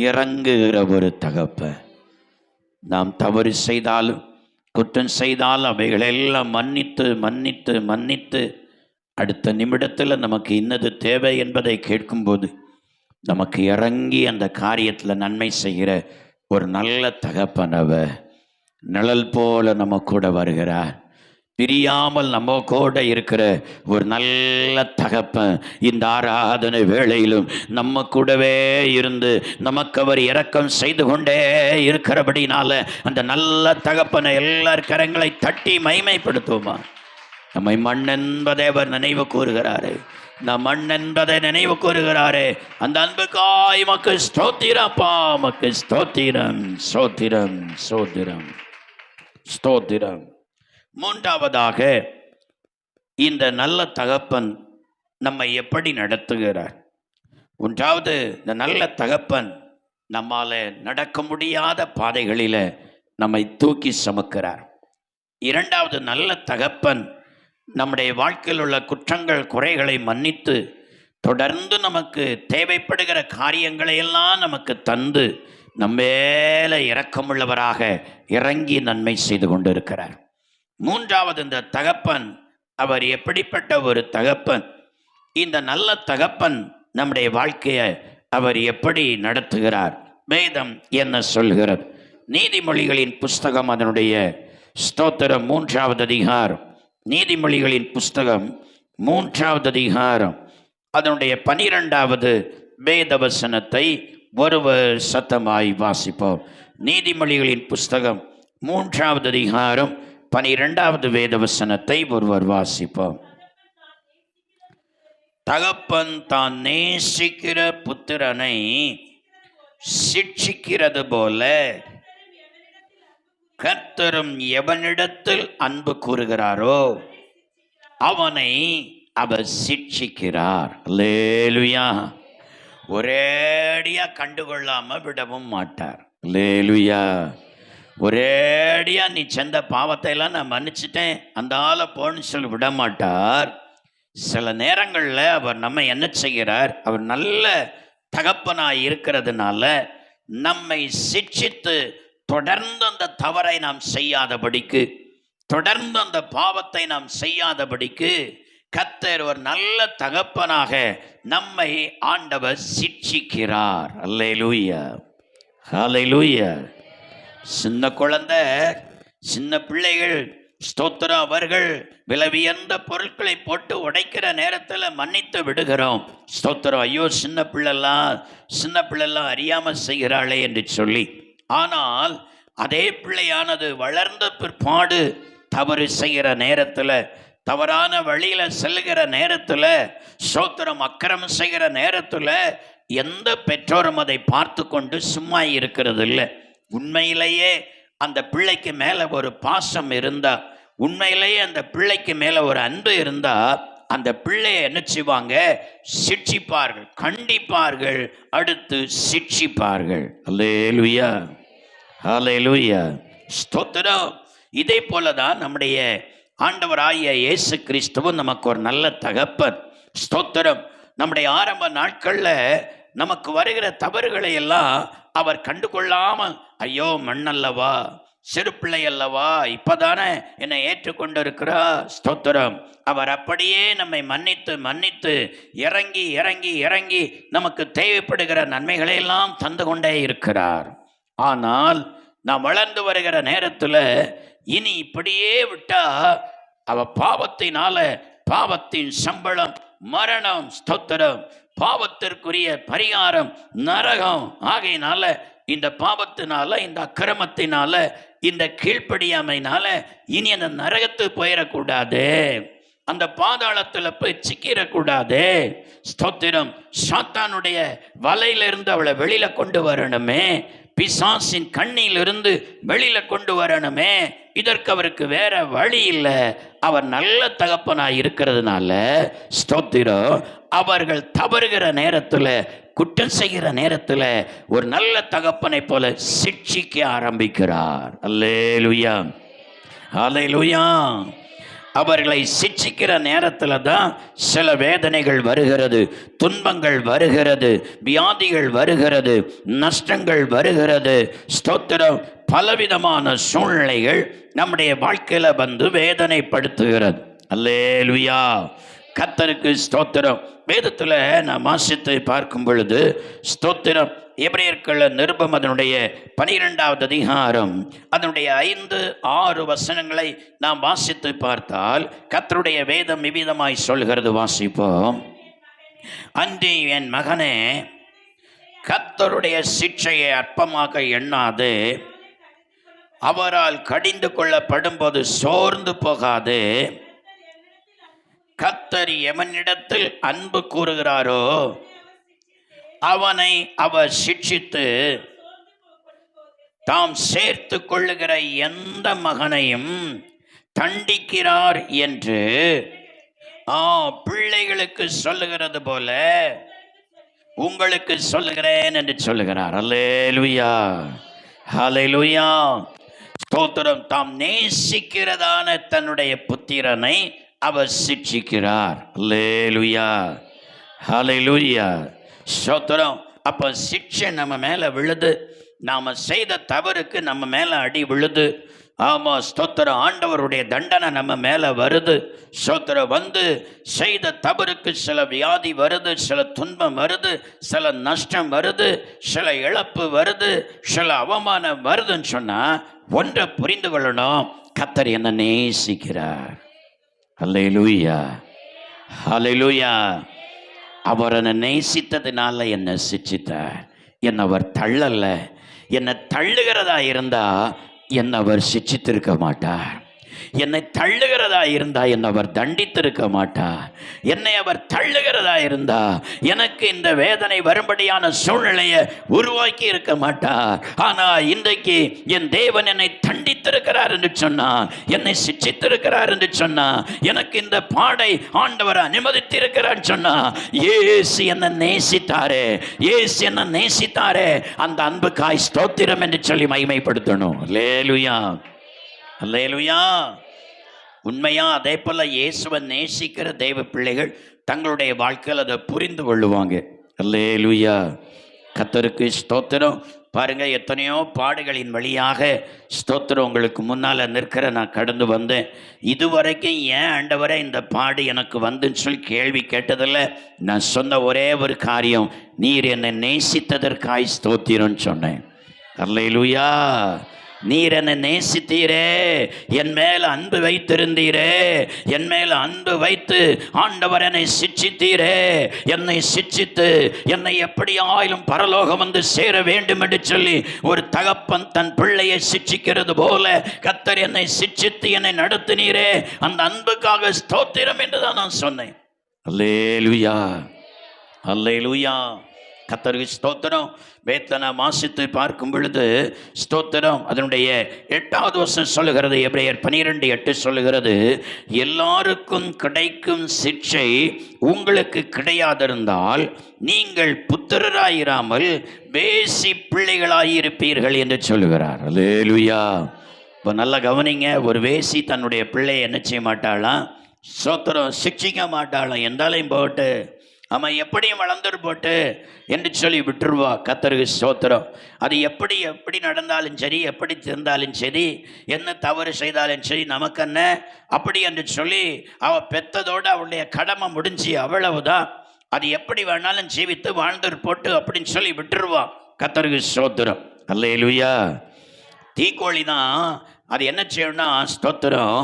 இறங்குகிற ஒரு தகப்பன். நாம் தவறு செய்தாலும் குற்றம் செய்தாலும் அவைகளெல்லாம் மன்னித்து மன்னித்து மன்னித்து அடுத்த நிமிடத்தில் நமக்கு இன்னது தேவை என்பதை கேட்கும்போது நமக்கு இறங்கி அந்த காரியத்தில் நன்மை செய்கிற ஒரு நல்ல தகப்பன். அவர் நிழல் போல நம்ம கூட வருகிறார். பிரியாமல் நம்ம கூட இருக்கிற ஒரு நல்ல தகப்பன் இந்த ஆராதனை வேளையிலும் நம்ம கூடவே இருந்து நமக்கு அவர் இரக்கம் செய்து கொண்டே இருக்கிறபடினால அந்த நல்ல தகப்பனை எல்லார் கரங்களை தட்டி மகிமைப்படுத்துவோமா? நம்மை மண் என்பதை அவர் நினைவு கூறுகிறாரு. நம் மண் என்பதை நினைவு கூறுகிறாரே. அந்த அன்புக்காய் மக்கு ஸ்தோத்திரப்பா, மக்கு ஸ்தோத்திரம் ஸ்தோத்திரம் ஸ்தோத்திரம் ஸ்தோத்திரம். மூன்றாவதாக, இந்த நல்ல தகப்பன் நம்மை எப்படி நடத்துகிறார்? ஒன்றாவது, இந்த நல்ல தகப்பன் நம்மால நடக்க முடியாத பாதைகளில் நம்மை தூக்கி சுமக்கிறார். இரண்டாவது, நல்ல தகப்பன் நம்முடைய வாழ்க்கையில் உள்ள குற்றங்கள் குறைகளை மன்னித்து தொடர்ந்து நமக்கு தேவைப்படுகிற காரியங்களை எல்லாம் நமக்கு தந்து நம்மேல இரக்கமுள்ளவராக இறங்கி நன்மை செய்து கொண்டு இருக்கிறார். மூன்றாவது, இந்த தகப்பன் அவர் எப்படிப்பட்ட ஒரு தகப்பன்? இந்த நல்ல தகப்பன் நம்முடைய வாழ்க்கையை அவர் எப்படி நடத்துகிறார்? வேதம் என்ன சொல்கிறது? நீதிமொழிகளின் புஸ்தகம் அதனுடைய ஸ்தோத்திரம் 3வது அதிகாரம், நீதிமொழிகளின் புஸ்தகம் 3வது அதிகாரம் அதனுடைய 12வது வேதவசனத்தை ஒருவர் சத்தமாய் வாசிப்போம். நீதிமொழிகளின் புஸ்தகம் 3வது அதிகாரம் 12வது வேதவசனத்தை ஒருவர் வாசிப்போம். தகப்பன் தான் நேசிக்கிற புத்திரனை சிட்சிக்கிறது போல கர்த்தரும் எவனிடத்தில் அன்பு கூறுகிறாரோ அவனை அவர் சிட்சிக்கிறார். அல்லேலூயா. ஒரேடியா கண்டுகொள்ளாம விடவும் மாட்டார். அல்லேலூயா. ஒரேடியா நீ செஞ்ச பாவத்தை எல்லாம் நான் மன்னிச்சிட்டேன் அந்த ஆளை போன்னு சொல்லி விட மாட்டார். சில நேரங்களில் அவர் நம்ம என்ன செய்கிறார்? அவர் நல்ல தகப்பனாய் இருக்கிறதுனால நம்மை சிட்சித்து தொடர்ந்து அந்த தவறை நாம் செய்யாதபடிக்கு, தொடர்ந்து அந்த பாவத்தை நாம் செய்யாதபடிக்கு கர்த்தர் ஒரு நல்ல தகப்பனாக நம்மை ஆண்டவர் சிட்சிக்கிறார். அல்லேலூயா, ஹல்லேலூயா. சின்ன குழந்தை, சின்ன பிள்ளைகள் ஸ்தோத்திரம், அவர்கள் விலையுயர்ந்த பொருட்களை போட்டு உடைக்கிற நேரத்தில் மன்னித்து விடுகிறோம். ஸ்தோத்திரம். ஐயோ சின்ன பிள்ளைலாம் அறியாமல் செய்கிறாளே என்று சொல்லி. ஆனால் அதே பிள்ளையானது வளர்ந்த பிற்பாடு தவறு செய்கிற நேரத்தில், தவறான வழியில் செல்கிற நேரத்தில், ஸ்தோத்திரம், அக்கிரமம் செய்கிற நேரத்தில் எந்த பெற்றோரும் அதை பார்த்து கொண்டு சும்மா இருக்கிறது இல்லை. உண்மையிலேயே அந்த பிள்ளைக்கு மேலே ஒரு பாசம் இருந்தா, உண்மையிலேயே அந்த பிள்ளைக்கு மேலே ஒரு அன்பு இருந்தா அந்த பிள்ளையை என்ன செய்வாங்க? சிட்சிப்பார்கள், கண்டிப்பார்கள், அடுத்து சிட்சிப்பார்கள். அல்லேலூயா, ஹல்லேலூயா, ஸ்தோத்திரம். இதே போலதான் நம்முடைய ஆண்டவராகிய இயேசு கிறிஸ்துவும் நமக்கு ஒரு நல்ல தகப்பன். ஸ்தோத்திரம். நம்முடைய ஆரம்ப நாட்களில் நமக்கு வருகிற தவறுகளை எல்லாம் அவர் கண்டுகொள்ளாமல், ஐயோ மண்ணல்லவா, சிறு பிள்ளை அல்லவா, இப்பதானே என்னை ஏற்றுக்கொண்டு இருக்கிறா. ஸ்தோத்திரம். அவர் அப்படியே நம்மை மன்னித்து மன்னித்து இறங்கி இறங்கி இறங்கி நமக்கு தேவைப்படுகிற நன்மைகளை எல்லாம் தந்து கொண்டே இருக்கிறார். ஆனால் நாம் வளர்ந்து வருகிற நேரத்தில் இனி இப்படியே விட்டா அவ பாவத்தினால, பாவத்தின் சம்பளம் மரணம். ஸ்தோத்திரம். பாவத்திற்குரிய பரிகாரம் நரகம். ஆகையினால இந்த பாவத்தினால, இந்த அக்கிரமத்தினால, இந்த கீழ்ப்படியாமையினால இனி அந்த நரகத்துக்கு போயிடக்கூடாது, அந்த பாதாளத்தில் போய் சிக்கிடக்கூடாது. ஸ்தோத்திரம். சாத்தானுடைய வலையிலிருந்து அவளை வெளியில கொண்டு வரணுமே, பிசாசின் கண்ணிலிருந்து வெளியில கொண்டு வரணுமே. இதற்கு அவருக்கு வேற வழி இல்லை. அவர் நல்ல தகப்பனாய் இருக்கிறதுனால ஸ்தோத்திரம், அவர்கள் தவறுகிற நேரத்தில், குற்றம் செய்கிற நேரத்தில் ஒரு நல்ல தகப்பனை போல சிட்சிக்க ஆரம்பிக்கிறார். அல்லேலூயா, அல்லேலூயா. அவர்களை சிட்சிக்கிற நேரத்தில் தான் சில வேதனைகள் வருகிறது, துன்பங்கள் வருகிறது, வியாதிகள் வருகிறது, நஷ்டங்கள் வருகிறது. ஸ்தோத்திரம். பலவிதமான சூழ்நிலைகள் நம்முடைய வாழ்க்கையில வந்து வேதனைப்படுத்துகிறது. அல்லேலூயா. கர்த்தருக்கு ஸ்தோத்திரம். வேதத்தில் நான் வாசித்து பார்க்கும் பொழுது ஸ்தோத்திரம், எபிரேயர்கள் நிருபம் அதனுடைய 12வது அதிகாரம் அதனுடைய 5-6 வசனங்களை நாம் வாசித்து பார்த்தால் கர்த்தருடைய வேதம் விவிதமாய் சொல்கிறது. வாசிப்போம். அன்றி என் மகனே, கர்த்தருடைய சிட்சையை அற்பமாக எண்ணாது, அவரால் கடிந்து கொள்ளப்படும் போது சோர்ந்து போகாது. கர்த்தர் எவனிடத்தில் அன்பு கூறுகிறாரோ அவனை அவர் சிட்சித்து தாம் சேர்த்து கொள்ளுகிற எந்த மகனையும் தண்டிக்கிறார் என்று பிள்ளைகளுக்கு சொல்லுகிறது போல உங்களுக்கு சொல்லுகிறேன் என்று சொல்லுகிறார். அல்லேலூயா, ஹல்லேலூயா. ஸ்தோத்திரம். தாம் நேசிக்கிறதான தன்னுடைய புத்திரனை அவர் சிட்சிக்கிறார். அல்லேலூயா, ஹல்லேலூயா. ஸ்தோத்திரம். அப்போ சிட்சை நம்ம மேலே விழுது, நாம் செய்த தவறுக்கு நம்ம மேலே அடி விழுது. ஆமாம், ஸ்தோத்திரம். ஆண்டவருடைய தண்டனை நம்ம மேலே வருது. ஸ்தோத்திரம். வந்து செய்த தவறுக்கு சில வியாதி வருது, சில துன்பம் வருது, சில நஷ்டம் வருது, சில இழப்பு வருது, சில அவமானம் வருதுன்னு சொன்னால் ஒன்றை புரிந்து கொள்ளணும், கர்த்தர் என்ன நேசிக்கிறார். அல்லேலூயா, ஹல்லேலூயா. அவர் என்னை நேசித்ததுனால என்னை சிட்சித்தார். என்னை அவர் தள்ளல. என்னை தள்ளுகிறதா இருந்தா என்னை அவர் சிட்சித்திருக்க மாட்டார். என்னை தள்ளுகிறதா இருந்தா என்னை அவர் தண்டித்திருக்க மாட்டார். என்னை அவர் தள்ளுகிறதா இருந்தா எனக்கு இந்த வேதனை வரும்படியான சூழ்நிலையை உருவாக்கி இருக்க மாட்டார். ஆனா இன்றைக்கு என் தேவன் என்னை தண்டித்திருக்கிறார் என்று சொன்னா, என்னை சிட்சித்திருக்கிறார் என்று சொன்னா, எனக்கு இந்த பாடை ஆண்டவர் அனுமதித்திருக்கிறார் சொன்னா, இயேசு என்னை நேசித்தாரே, இயேசு என்னை நேசித்தாரே, அந்த அன்புக்காய் ஸ்தோத்திரம் என்று சொல்லி மகிமைப்படுத்தணும். அல்லேலூயா, அல்லேலூயா. உண்மையா அதே போல இயேசுவை நேசிக்கிற தெய்வ பிள்ளைகள் தங்களுடைய வாழ்க்கையில் அதை புரிந்து கொள்ளுவாங்க. அல்லேலூயா, கர்த்தருக்கு ஸ்தோத்திரம். பாருங்க, எத்தனையோ பாடுகளின் வழியாக ஸ்தோத்திரம் உங்களுக்கு முன்னால் நிற்கிற நான் கடந்து வந்தேன். இதுவரைக்கும் ஏன் ஆண்டவரே இந்த பாடு எனக்கு வந்துன்னு சொல்லி கேள்வி கேட்டதில்லை. நான் சொன்ன ஒரே ஒரு காரியம், நீர் என்னை நேசித்ததற்காய் ஸ்தோத்திரம்னு சொன்னேன். அல்லேலூயா. நீர் என்னை நேசித்தீரே, என் மேல அன்பு வைத்திருந்தீரே, என் மேல அன்பு வைத்து ஆண்டவர் என்னை சிட்சித்தீரே, என்னை சிட்சித்து என்னை எப்படியாயிலும் பரலோகம் வந்து சேர வேண்டும் என்று சொல்லி ஒரு தகப்பன் தன் பிள்ளையை சிட்சிக்கிறது போல கர்த்தர் என்னை சிட்சித்து என்னை நடத்தினீரே, அந்த அன்புக்காக ஸ்தோத்திரம் என்றுதான் நான் சொன்னேன். அல்லேலூயா, அல்லேலூயா. கர்த்தருக்கு ஸ்தோத்திரம். வேதத்தை நான் வாசித்து பார்க்கும் பொழுது ஸ்தோத்திரம், அதனுடைய 8வது வசனம் சொல்லுகிறது, எபிரேயர் 12:8 சொல்லுகிறது, எல்லாருக்கும் கிடைக்கும் சிட்சை உங்களுக்கு கிடையாதிருந்தால் நீங்கள் புத்திரராயிராமல் வேசி பிள்ளைகளாயிருப்பீர்கள் என்று சொல்லுகிறார். அல்லேலூயா. இப்போ நல்லா கவனிங்க. ஒரு வேசி தன்னுடைய பிள்ளையை என்ன செய்ய மாட்டாளாம்? ஸ்தோத்திரம், சிட்சிக்க மாட்டாளாம். எந்தாலையும் போட்டு அவன் எப்படியும் வளர்ந்துட்டு போட்டு என்று சொல்லி விட்டுருவா. கர்த்தருக்கு ஸ்தோத்திரம். அது எப்படி நடந்தாலும் சரி, எப்படி இருந்தாலும் சரி, என்ன தவறு செய்தாலும் சரி, நமக்கு என்ன அப்படி என்று சொல்லி அவள் பெத்ததோடு அவளுடைய கடமை முடிஞ்சு, அவ்வளவுதான். அது எப்படி வேணாலும் ஜீவித்து வாழ்ந்துட்டு போட்டு அப்படின்னு சொல்லி விட்டுருவா. கர்த்தருக்கு ஸ்தோத்திரம். அல்லேலூயா. தீக்கோழி தான் அது என்ன செய்யணும்னா, ஸ்தோத்திரம்,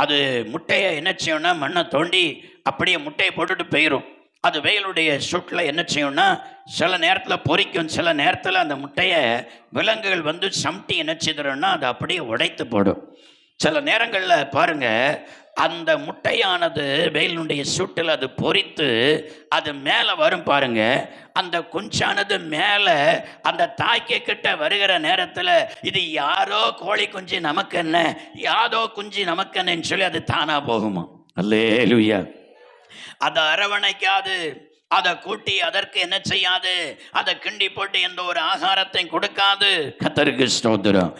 அது முட்டையை என்ன செய்யணும்னா மண்ணை தோண்டி அப்படியே முட்டையை போட்டுட்டு போயிடும். அது வெயிலுடைய சூட்டில் என்ன செய்யும்னா சில நேரத்தில் பொறிக்கும், சில நேரத்தில் அந்த முட்டையை விலங்குகள் வந்து சம்டி என்ன செய்துடும்னா அதை அப்படியே உடைத்து போடும். சில நேரங்களில் பாருங்கள், அந்த முட்டையானது வெயிலுடைய சூட்டில் அது பொறித்து அது மேலே வரும் பாருங்க. அந்த குஞ்சானது மேலே அந்த தாய்க்கு கிட்ட வருகிற நேரத்தில் இது யாரோ கோழி குஞ்சு நமக்கு என்ன, யாதோ குஞ்சு நமக்கு என்னன்னு சொல்லி அது தானாக போகுமா. அல்லேலூயா. அதை அரவணைக்காது, அதை கூட்டி அதற்கு என்ன செய்யாது, அதை கிண்டி போட்டு எந்த ஒரு ஆகாரத்தை கொடுக்காது. கர்த்தருக்கு ஸ்தோத்திரம்.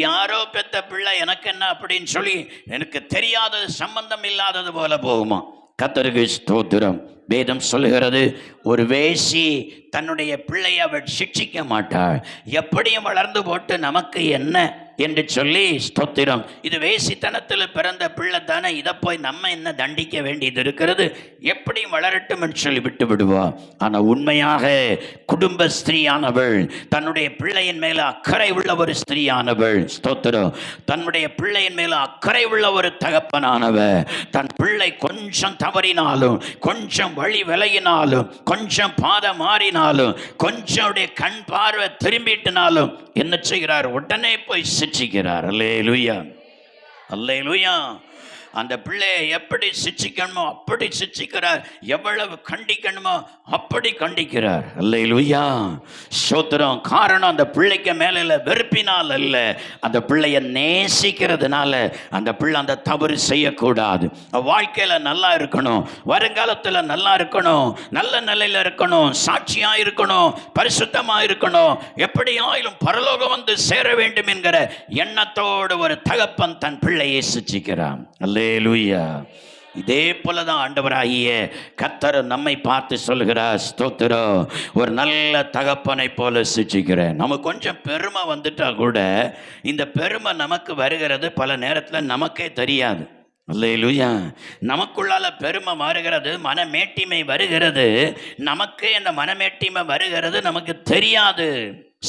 யாரோ பெத்த பிள்ளை எனக்கு என்ன அப்படின்னு சொல்லி எனக்கு தெரியாதது, சம்பந்தம் இல்லாதது போல போகுமா? கர்த்தருக்கு ஸ்தோத்திரம். வேதம் சொல்லுகிறது, ஒரு வேசி தன்னுடைய பிள்ளையை அவள் சிட்சிக்க மாட்டாள். எப்படியும் வளர்ந்து போட்டு நமக்கு என்ன என்று சொல்லி ஸ்தோத்திரம். இது வேசித்தனத்தில் பிறந்த பிள்ளை தானே, இதை போய் நம்ம என்ன தண்டிக்க வேண்டியது இருக்கிறது, எப்படியும் வளரட்டும் என்று சொல்லி விட்டு விடுவா. ஆனால் உண்மையாக குடும்ப ஸ்திரீயானவள், தன்னுடைய பிள்ளையின் மேல அக்கறை உள்ள ஒரு ஸ்திரீயானவள், ஸ்தோத்திரம், தன்னுடைய பிள்ளையின் மேல அக்கறை உள்ள ஒரு தகப்பனானவ, தன் பிள்ளை கொஞ்சம் தவறினாலும், கொஞ்சம் வழி விலகினாலும், கொஞ்சம் பாதை மாறினாலும், கொஞ்சம் கண் பார்வை திரும்பிட்டினாலும் என்ன செய்கிறார்? உடனே போய் சிட்சிக்கிறார். அல்லேலூயா, அல்லேலூயா. அந்த பிள்ளையை எப்படி சிட்சிக்கணுமோ அப்படி சிட்சிக்கிறார், எவ்வளவு கண்டிக்கணுமோ அப்படி கண்டிக்கிறார். அல்லேலூயா, ஸ்தோத்திரம். காரணம் அந்த பிள்ளைக்கு மேல வெறுப்பினால் அல்ல, அந்த பிள்ளையை நேசிக்கிறதுனால. அந்த பிள்ளை அந்த தவறு செய்யக்கூடாது, வாழ்க்கையில நல்லா இருக்கணும், வருங்காலத்தில் நல்லா இருக்கணும், நல்ல நிலையில இருக்கணும், சாட்சியா இருக்கணும், பரிசுத்தமா இருக்கணும், எப்படியாயிலும் பரலோகம் வந்து சேர வேண்டும் என்கிற எண்ணத்தோடு ஒரு தகப்பன் தன் பிள்ளையை சிட்சிக்கிறான். அல்லேலூயா. இதே போலதான் ஆண்டவராகிய கர்த்தர் நம்மை பார்த்து சொல்கிறார், ஸ்தோத்திரம், ஒரு நல்ல தகப்பனை போல சிட்சிக்கிறேன். நமக்கு கொஞ்சம் பெருமை வந்துட்டா கூட இந்த பெருமை நமக்கு வருகிறது பல நேரத்தில் நமக்கே தெரியாது. அல்லேலூயா. நமக்குள்ளால பெருமை மாறுகிறது, மனமேட்டிமை வருகிறது, நமக்கே அந்த மனமேட்டிமை வருகிறது, நமக்கு தெரியாது.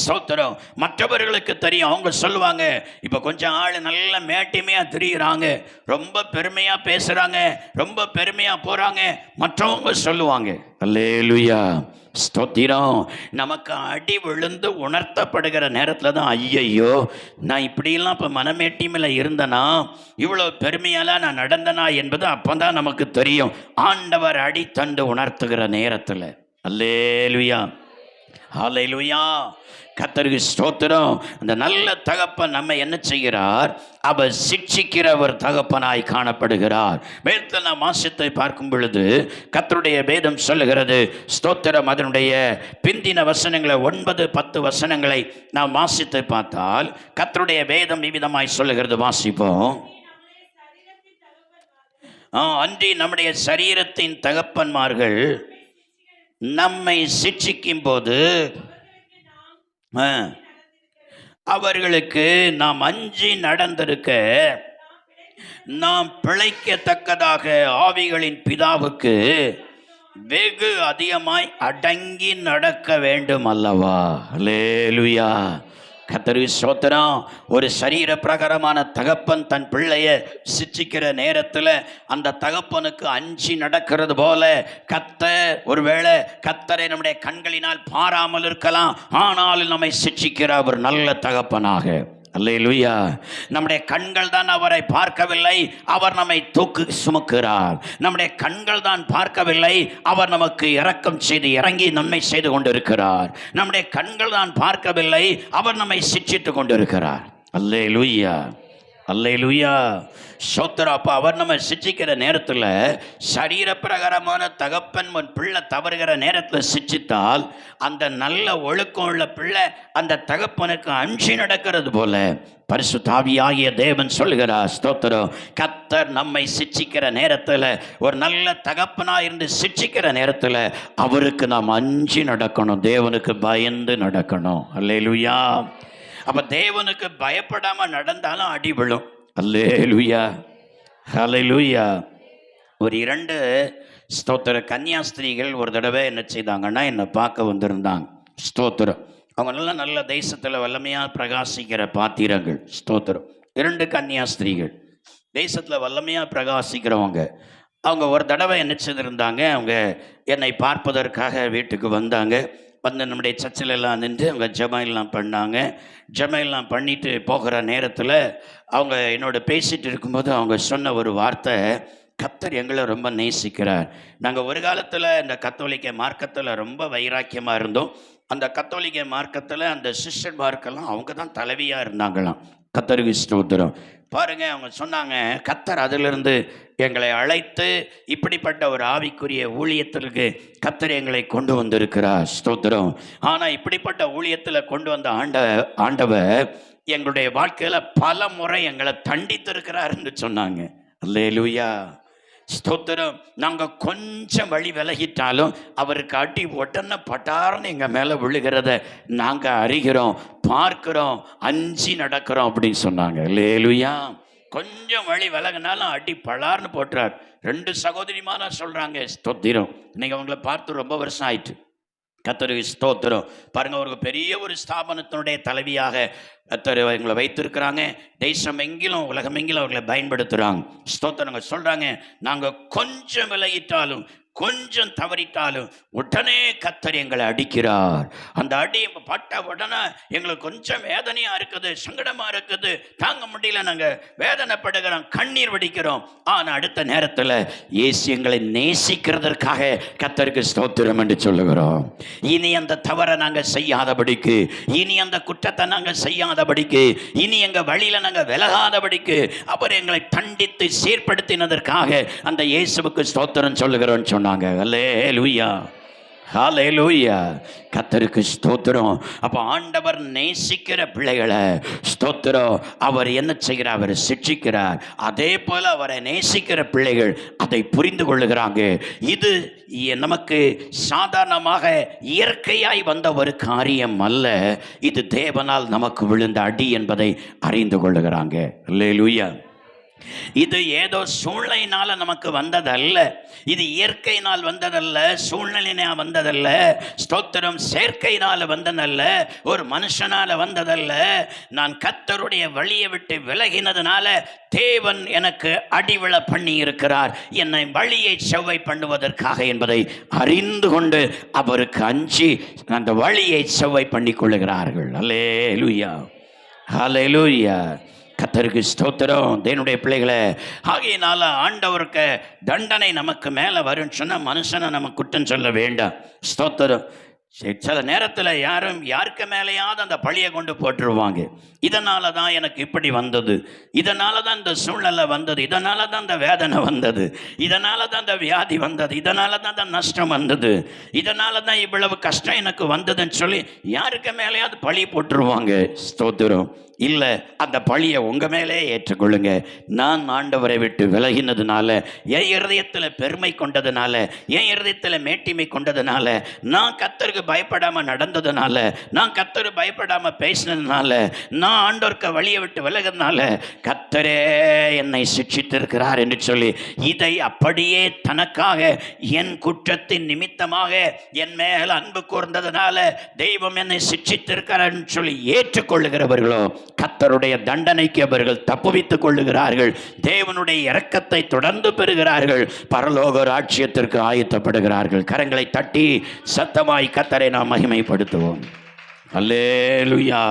ஸ்தோத்திரம். மற்றவர்களுக்கு தெரியும், அவங்க சொல்லுவாங்க, இப்போ கொஞ்சம் ஆள் நல்ல மேட்டிமையாக திரிகிறாங்க, ரொம்ப பெருமையாக பேசுகிறாங்க, ரொம்ப பெருமையாக போகிறாங்க, மற்றவங்க சொல்லுவாங்க. அல்லேலூயா, ஸ்தோத்திரம். நமக்கு அடி விழுந்து உணர்த்தப்படுகிற நேரத்தில் தான், ஐயையோ நான் இப்படியெல்லாம் இப்போ மனமேட்டிமையில் இருந்தனா, இவ்வளோ பெருமையாலாம் நான் நடந்தனா என்பது அப்போ தான் நமக்கு தெரியும், ஆண்டவர் அடி தண்டு உணர்த்துகிற நேரத்தில். அல்லேலூயா, ஹல்லேலூயா. கர்த்தருக்கு ஸ்தோத்திரம். அந்த நல்ல தகப்பன் நம்ம என்ன செய்கிறார்? அவர் சிட்சிக்கிற ஒரு தகப்பனாய் காணப்படுகிறார். வேதத்தில் நாம் வாசித்தை பார்க்கும் பொழுது கர்த்தருடைய வேதம் சொல்லுகிறது, ஸ்தோத்திரம், அதனுடைய பிந்தின வசனங்களை 9-10 வசனங்களை நாம் வாசித்து பார்த்தால் கர்த்தருடைய வேதம் விவிதமாய் சொல்லுகிறது. வாசிப்போம். அன்றி நம்முடைய சரீரத்தின் தகப்பன்மார்கள் நம்மை சிட்சிக்கும் போது அவர்களுக்கு நாம் அஞ்சி நடந்திருக்க, நாம் பிழைக்கத்தக்கதாக ஆவிகளின் பிதாவுக்கு வெகு அதிகமாய் அடங்கி நடக்க வேண்டும் அல்லவா? அல்லேலூயா. கர்த்தருக்கு ஸ்தோத்திரம். ஒரு சரீர பிரகாரமான தகப்பன் தன் பிள்ளையை சிட்சிக்கிற நேரத்தில் அந்த தகப்பனுக்கு அஞ்சி நடக்கிறது போல கர்த்தர், ஒருவேளை கர்த்தரை நம்முடைய கண்களினால் பாராமல் இருக்கலாம், ஆனால் நம்மை சிட்சிக்கிற ஒரு நல்ல தகப்பனாக. அல்லேலூயா. நம்முடைய கண்கள் தான் அவரை பார்க்கவில்லை, அவர் நம்மை தூக்கு சுமக்கிறார். நம்முடைய கண்கள் தான் பார்க்கவில்லை, அவர் நமக்கு இரக்கம் செய்து இறங்கி நன்மை செய்து கொண்டிருக்கிறார். நம்முடைய கண்கள் தான் பார்க்கவில்லை, அவர் நம்மை சிட்சித்து கொண்டிருக்கிறார். அல்லேலூயா, அல்லேலூயா, ஸ்தோத்திரம். அப்போ அவர் நம்ம சிட்சிக்கிற நேரத்தில், சரீர பிரகாரமான தகப்பன் பிள்ளை தவறுகிற நேரத்தில் சிட்சித்தால், அந்த நல்ல ஒழுக்கம் உள்ள பிள்ளை அந்த தகப்பனுக்கு அஞ்சி நடக்கிறது போல பரிசுத்த ஆவியாகிய தேவன் சொல்லுகிறார், ஸ்தோத்திரம், கர்த்தர் நம்மை சிட்சிக்கிற நேரத்தில், ஒரு நல்ல தகப்பனாக இருந்து சிட்சிக்கிற நேரத்தில் அவருக்கு நாம் அஞ்சி நடக்கணும், தேவனுக்கு பயந்து நடக்கணும். அல்லேலூயா. அப்ப தேவனுக்கு பயப்படாம நடந்தாலும் அடி விழும். அல்லேலூயா, ஹல்லேலூயா. ஒரு 2 ஸ்தோத்திர கன்னியாஸ்திரிகள் ஒரு தடவை என்ன செய்தாங்கன்னா, என்னை பார்க்க வந்திருந்தாங்க. ஸ்தோத்திரம். அவங்க நல்ல தேசத்தில் வல்லமையாக பிரகாசிக்கிற பாத்திரங்கள். ஸ்தோத்திரம். 2 கன்னியாஸ்திரிகள் தேசத்தில் வல்லமையாக பிரகாசிக்கிறவங்க. அவங்க ஒரு தடவை என்ன செய்திருந்தாங்க, அவங்க என்னை பார்ப்பதற்காக வீட்டுக்கு வந்தாங்க. வந்து நம்முடைய சர்ச்சில் எல்லாம் நின்று அவங்க ஜெபம் பண்ணாங்க. ஜெபம் பண்ணிட்டு போகிற நேரத்தில் அவங்க என்னோட பேசிகிட்டு இருக்கும்போது அவங்க சொன்ன ஒரு வார்த்தை, கர்த்தர் எங்களை ரொம்ப நேசிக்கிறார். நாங்கள் ஒரு காலத்தில் இந்த கத்தோலிக்க மார்க்கத்தில் ரொம்ப வைராக்கியமாக இருந்தோம். அந்த கத்தோலிக்க மார்க்கத்தில் அந்த சிஸ்டர்மார்க்கெல்லாம் அவங்க தான் தலைவியாக இருந்தாங்களாம். கர்த்தருக்கு ஸ்தோத்திரம். பாருங்க, அவங்க சொன்னாங்க, கர்த்தர் அதிலிருந்து எங்களை அழைத்து இப்படிப்பட்ட ஒரு ஆவிக்குரிய ஊழியத்திற்கு கர்த்தர் எங்களை கொண்டு வந்திருக்கிறார். ஸ்தோத்திரம். ஆனால் இப்படிப்பட்ட ஊழியத்தில் கொண்டு வந்த ஆண்டவர் எங்களுடைய வாழ்க்கையில் பல முறை எங்களை தண்டித்திருக்கிறார் என்று சொன்னாங்க. அல்லேலூயா, ஸ்தோத்திரம். நாங்கள் கொஞ்சம் வழி விலகிட்டாலும் அவருக்கு அடி உடனே பட்டார்னு எங்கள் மேலே விழுகிறத நாங்கள் அறிகிறோம், பார்க்கிறோம், அஞ்சி நடக்கிறோம் அப்படின்னு சொன்னாங்க. அல்லேலூயா. கொஞ்சம் வழி விலகினாலும் அடி பலார்னு போட்டுறார். 2 சகோதரிமாரா சொல்கிறாங்க. ஸ்தோத்திரம். இன்னைக்கு அவங்கள பார்த்து ரொம்ப வருஷம் ஆயிட்டு. கர்த்தருக்கு ஸ்தோத்திரம். பாருங்க, ஒரு பெரிய ஒரு ஸ்தாபனத்தினுடைய தலைவியாக கர்த்தர் எங்களை வைத்திருக்கிறாங்க. தேசம் எங்கிலும் உலகம் எங்கிலும் அவர்களை பயன்படுத்துகிறாங்க. ஸ்தோத்திரங்க. சொல்கிறாங்க, நாங்கள் கொஞ்சம் விலகிட்டாலும் கொஞ்சம் தவறிட்டாலும் உடனே கர்த்தர் எங்களை அடிக்கிறார். அந்த அடி பட்ட உடனே எங்களுக்கு கொஞ்சம் வேதனையாக இருக்குது, சங்கடமாக இருக்குது, தாங்க முடியல, நாங்கள் வேதனைப்படுகிறோம், கண்ணீர் வடிக்கிறோம். ஆனால் அடுத்த நேரத்தில் இயேசு எங்களை நேசிக்கிறதற்காக கர்த்தருக்கு ஸ்தோத்திரம் என்று சொல்லுகிறோம். இனி அந்த தவறை நாங்கள் செய்யாதபடிக்கு, இனி அந்த குற்றத்தை நாங்கள் செய்யாதபடிக்கு, இனி எங்கள் வழியில் நாங்கள் விலகாதபடிக்கு அவர் எங்களை தண்டித்து சீர்படுத்தினதற்காக அந்த இயேசுவுக்கு ஸ்தோத்திரம் சொல்லுகிறோம் சொன்னாங்க. அல்லேலூயா, ஹல்லேலூயா, கர்த்தருக்கு ஸ்தோத்திரம். அப்போ ஆண்டவர் நேசிக்கிற பிள்ளைகளை ஸ்தோத்திரம் அவர் என்ன செய்கிறார்? அவர் சிட்சிக்கிறார். அதே போல அவரை நேசிக்கிற பிள்ளைகள் அதை புரிந்து கொள்ளுகிறாங்க. இது நமக்கு சாதாரணமாக இயற்கையாய் வந்த ஒரு காரியம் அல்ல, இது தேவனால் நமக்கு விழுந்த அடி என்பதை அறிந்து கொள்ளுகிறாங்க. அல்லேலூயா. இது ஏதோ சூழ்நிலையினால நமக்கு வந்ததல்ல, இது இயற்கையினால் வந்ததல்ல, சூழ்நிலையினால் வந்ததல்ல, ஸ்தோத்திரம், செயற்கையினால் வந்ததல்ல, ஒரு மனுஷனால வந்ததல்ல. நான் கர்த்தருடைய வழியை விட்டு விலகினதுனால தேவன் எனக்கு அடிவிழ பண்ணி இருக்கிறார், என்னை வழியை செவ்வை பண்ணுவதற்காக என்பதை அறிந்து கொண்டு அவருக்கு அஞ்சி அந்த வழியை செவ்வை பண்ணி கொள்ளுகிறார்கள். அல்லேலூயா, ஹல்லேலூயா, கர்த்தருக்கு ஸ்தோத்திரம். தேவனுடைய பிள்ளைகளை, ஆகையினால ஆண்டவருக்கு தண்டனை நமக்கு மேலே வரும்னு சொன்னால் மனுஷனை நம்ம குற்றம் சொல்ல வேண்டாம். ஸ்தோத்திரம். சில நேரத்தில் யாருக்கு மேலேயாவது அந்த பழியை கொண்டு போட்டுருவாங்க. இதனால தான் எனக்கு இப்படி வந்தது, இதனால தான் இந்த சூழ்நிலை வந்தது, இதனால தான் இந்த வேதனை வந்தது, இதனால தான் இந்த வியாதி வந்தது, இதனால தான் இந்த நஷ்டம் வந்தது, இதனால தான் இவ்வளவு கஷ்டம் எனக்கு வந்ததுன்னு சொல்லி யாருக்கு மேலேயாவது பழி போட்டுருவாங்க. ஸ்தோத்திரம். இல்லை, அந்த பழியை உங்கள் மேலே ஏற்றுக்கொள்ளுங்க. நான் ஆண்டவரை விட்டு விலகினதுனால, என் இருதயத்தில் பெருமை கொண்டதுனால, என் இருதயத்தில் மேட்டிமை கொண்டதுனால, நான் கர்த்தருக்கு பயப்படாமல் நடந்ததுனால, நான் கர்த்தரு பயப்படாமல் பேசினதுனால, நான் ஆண்டவருக்கு வழியை விட்டு விலகிறதுனால கர்த்தரே என்னை சிட்சித்திருக்கிறார் என்று சொல்லி இதை அப்படியே தனக்காக என் குற்றத்தின் நிமித்தமாக என் மேல் அன்பு கூர்ந்ததுனால தெய்வம் என்னை சிட்சித்திருக்கிறார் என்று சொல்லி ஏற்றுக்கொள்ளுகிறவர்களோ கர்த்தருடைய தண்டனைக்கு அவர்கள் தப்புவித்துக் கொள்ளுகிறார்கள். தேவனுடைய இரக்கத்தை தொடர்ந்து பெறுகிறார்கள். பரலோக ராஜ்யத்திற்கு ஆயத்தப்படுகிறார்கள். கரங்களை தட்டி சத்தமாய் கர்த்தரை நாம் மகிமைப்படுத்துவோம். அல்லேலூயா,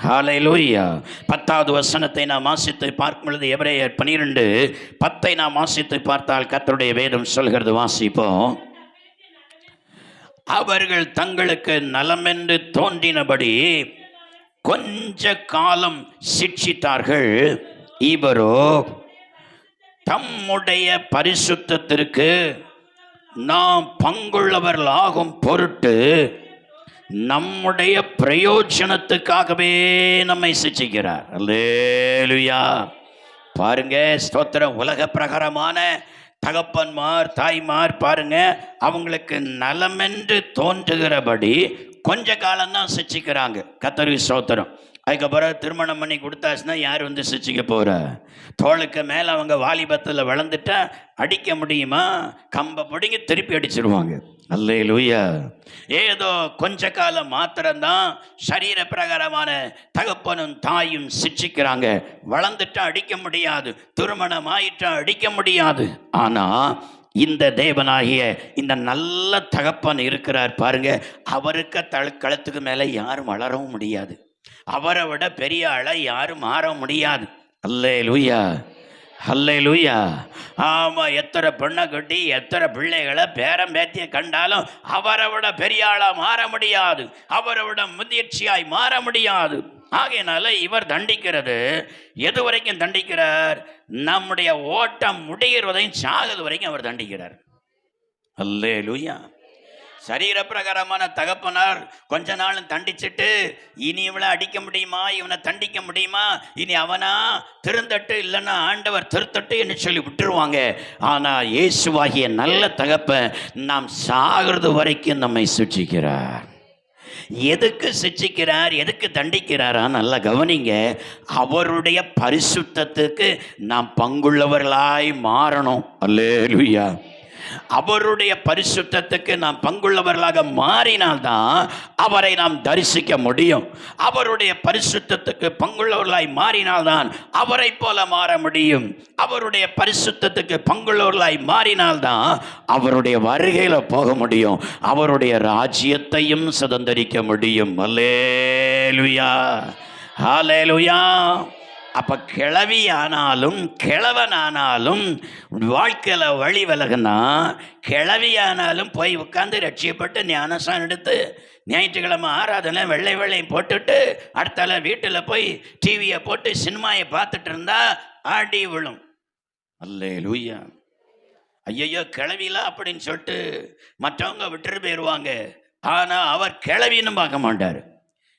ஹல்லேலூயா. 10வது வசனத்தை நாம் வாசித்து பார்க்கும் பொழுது எபிரேயர் 12:10 நாம் வாசித்து பார்த்தால் கர்த்தருடைய வேதம் சொல்கிறது. வாசிப்போம். அவர்கள் தங்களுக்கு நலமென்று தோன்றினபடி கொஞ்ச காலம் சிட்சித்தார்கள், இவரோ தம்முடைய பரிசுத்தத்திற்கு நாம் பங்குள்ளவர்களாகும் பொருட்டு நம்முடைய பிரயோஜனத்துக்காகவே நம்மை சிட்சிக்கிறார். அல்லேலூயா. பாருங்க, ஸ்தோத்திரம். உலக பிரகாரமான தகப்பன்மார் தாய்மார் பாருங்க, அவங்களுக்கு நலமென்று தோன்றுகிறபடி கொஞ்ச காலம்தான் சிட்சிக்கிறாங்க. கர்த்தருக்கு ஸ்தோத்திரம். அதுக்கப்புறம் திருமணம் பண்ணி கொடுத்தாச்சுன்னா யார் வந்து சிட்சிக்க போகிற? தோளுக்கு மேலே அவங்க வாலிபத்தில் வளர்ந்துட்டா அடிக்க முடியுமா? கம்பை பிடிங்கி திருப்பி அடிச்சிருவாங்க. அல்லேலூயா. ஏதோ கொஞ்ச காலம் மாத்திரம்தான் சரீர பிரகாரமான தகப்பனும் தாயும் சிட்சிக்கிறாங்க. வளர்ந்துட்டா அடிக்க முடியாது, திருமணம் ஆயிட்டா அடிக்க முடியாது. ஆனால் இந்த தேவனாகிய இந்த நல்ல தகப்பன் இருக்கிறார் பாருங்க, அவருக்கு கழுத்துக்கு மேலே யாரும் வளரவும் முடியாது, அவரை விட பெரிய ஆளை யாரும் மாற முடியாது. அல்லேலூயா, ஹல்லேலூயா. ஆமா, எத்தனை பொண்ணை கட்டி எத்தனை பிள்ளைகளை பேரம் பேத்திய கண்டாலும் அவரை விட பெரிய ஆளா மாற முடியாது, அவரை விட முதிர்ச்சியாய் மாற முடியாது. ஆகையினால இவர் தண்டிக்கிறது எது வரைக்கும் தண்டிக்கிறார்? நம்முடைய ஓட்டம் முடிகிறதையும் சாகுது வரைக்கும் அவர் தண்டிக்கிறார். அல்லேலூயா. சரீர பிரகாரமான தகப்பனார் கொஞ்ச நாள் தண்டிச்சுட்டு இனி இவனை அடிக்க முடியுமா, இவனை தண்டிக்க முடியுமா, இனி அவனா திருந்தட்டு இல்லைன்னா ஆண்டவர் திருத்தட்டு என்று சொல்லி விட்டுருவாங்க. ஆனால் இயேசுவாகிய நல்ல தகப்பன் நாம் சாகிறது வரைக்கும் நம்மை சிட்சிக்கிறார். எதுக்கு சிட்சிக்கிறார், எதுக்கு தண்டிக்கிறாரா? நல்லா கவனிங்க. அவருடைய பரிசுத்தத்துக்கு நாம் பங்குள்ளவர்களாய் மாறணும். அல்லேலூயா. அவருடைய பரிசுத்தத்துக்கு நாம் பங்குள்ளவர்களாக மாறினால்தான் அவரை நாம் தரிசிக்க முடியும். அவருடைய பரிசுத்தத்துக்கு பங்குள்ளவர்களாய் மாறினால்தான் அவரை போல மாற முடியும். அவருடைய பரிசுத்தத்துக்கு பங்குள்ளவர்களாய் மாறினால்தான் அவருடைய வருகையில போக முடியும், அவருடைய ராஜ்யத்தையும் சுதந்தரிக்க முடியும். அல்லேலூயா, ஹல்லேலூயா. அப்போ கிழவியானாலும் கிழவனானாலும் வாழ்க்கையில் வழி விலகுனா, கிழவியானாலும் போய் உட்காந்து ரட்சியப்பட்டு ஞானசான் எடுத்து ஞாயிற்றுக்கிழமை ஆராதனை வெள்ளை வெள்ளையும் போட்டுட்டு அடுத்தால வீட்டில் போய் டிவியை போட்டு சினிமாயை பார்த்துட்டு இருந்தா ஆடி விழும். அல்லேலூயா. ஐயோ கிழவில அப்படின்னு சொல்லிட்டு மற்றவங்க விட்டுட்டு போயிடுவாங்க. ஆனால் அவர் கிழவின்னு பார்க்க மாட்டார்.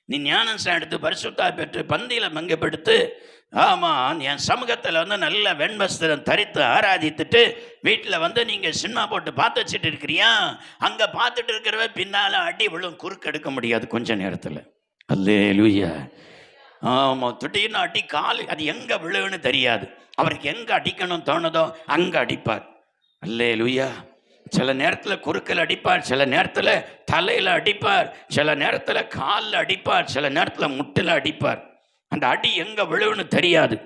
நீ ஞானசான் எடுத்து பரிசுத்தா பெற்று பந்தியில் மங்கப்படுத்து, ஆமாம் என் சமூகத்தில் வந்து நல்ல வெண்வஸ்திரம் தரித்து ஆராதித்துட்டு வீட்டில் வந்து நீங்கள் சினிமா போட்டு பார்த்து வச்சுட்டு இருக்கிறியா, அங்கே பார்த்துட்டு இருக்கிறவ பின்னால் அடி விழும், குறுக்கு எடுக்க முடியாது கொஞ்ச நேரத்தில். அல்லேலூயா. ஆமாம், திடீர்னு அடி கால் அது எங்கே விழுன்னு தெரியாது. அவருக்கு எங்கே அடிக்கணும் தோணுதோ அங்கே அடிப்பார். அல்லேலூயா. சில நேரத்தில் குறுக்கில் அடிப்பார், சில நேரத்தில் தலையில் அடிப்பார், சில நேரத்தில் காலில் அடிப்பார், சில நேரத்தில் முட்டில் அடிப்பார். அந்த அடி எங்கே விழுவுன்னு தெரியாது.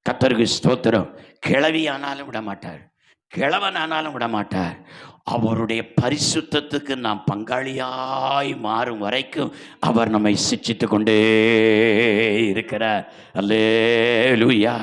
கர்த்தருக்கு ஸ்தோத்திரம். கிழவி ஆனாலும் விட மாட்டார், கிழவன் ஆனாலும் விட மாட்டார். அவருடைய பரிசுத்தத்துக்கு நாம் பங்காளியாய் மாறும் வரைக்கும் அவர் நம்மை சிட்சித்து கொண்டே இருக்கிறார். அல்லேலூயா.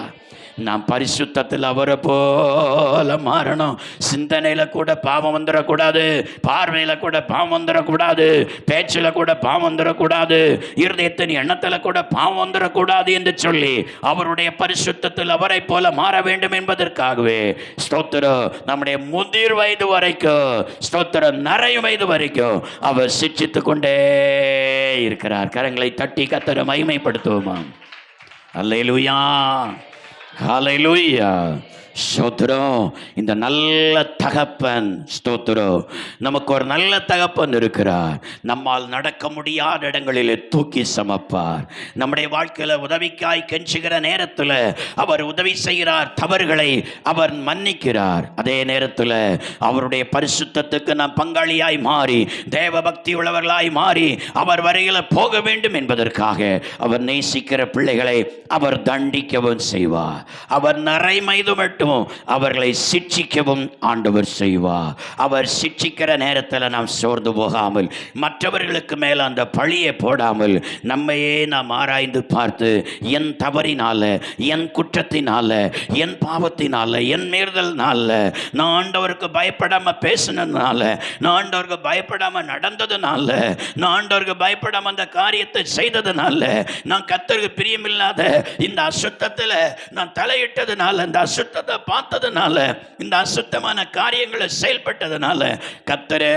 நாம் பரிசுத்தத்தில் அவரை போல மாறணும். சிந்தனையில் கூட பாவம் வந்துடக்கூடாது, பார்வையில் கூட பாவம் வந்துடக்கூடாது, பேச்சில் கூட பாவம் வந்துடக்கூடாது, இருதயத்தின் எண்ணத்தில் கூட பாவம் வந்துடக்கூடாது என்று சொல்லி அவருடைய பரிசுத்தத்தில் அவரை போல மாற வேண்டும் என்பதற்காகவே ஸ்தோத்திரம் நம்முடைய முதிர் வயது வரைக்கும், ஸ்தோத்திரம் நிறைய வயது வரைக்கும் அவர் சிட்சித்து கொண்டே இருக்கிறார். கரங்களை தட்டி கர்த்தரை மகிமைப்படுத்துவோமா. அல்லேலூயா, ஹல்லேலூயா. ஸ்தோத்திரம். இந்த நல்ல தகப்பன், ஸ்தோத்திரம், நமக்கு ஒரு நல்ல தகப்பன் இருக்கிறார். நம்மால் நடக்க முடியாத இடங்களிலே தூக்கி சமப்பார். நம்முடைய வாழ்க்கையில் உதவிக்காய் கெஞ்சுகிற நேரத்தில் அவர் உதவி செய்கிறார், தவறுகளை அவர் மன்னிக்கிறார். அதே நேரத்தில் அவருடைய பரிசுத்தத்துக்கு நாம் பங்காளியாய் மாறி தேவ பக்தி உள்ளவர்களாய் மாறி அவர் வரையில் போக வேண்டும் என்பதற்காக அவர் நேசிக்கிற பிள்ளைகளை அவர் தண்டிக்கவும் செய்வார். அவர் நரைமைது மட்டும் அவர்களை சிட்சிக்கவும் ஆண்டவர் செய்வார். அவர் சிட்சிக்கிற நேரத்தில் நாம் சோர்ந்து போகாமல், மற்றவர்களுக்கு மேல் அந்த பழியை போடாமல், நம்மையே நாம் ஆராய்ந்து பார்த்து என் தவறினால, என் குற்றத்தினால, என் பாவத்தினால, என் மீறுதல்னால, நான் ஆண்டவருக்கு பயப்படாம பேசினதுனால, நான் ஆண்டவருக்கு பயப்படாம நடந்ததுனால, நான் ஆண்டவருக்கு பயப்படாம அந்த காரியத்தை செய்ததுனால, நான் கர்த்தருக்கு பிரியமில்லாத இந்த அசுத்தத்தில் நான் தலையிட்டதுனால, இந்த அசுத்தத்தை பார்த்ததுனால, இந்த அசுத்தமான காரியங்களை செயல்பட்டதுனால கர்த்தரே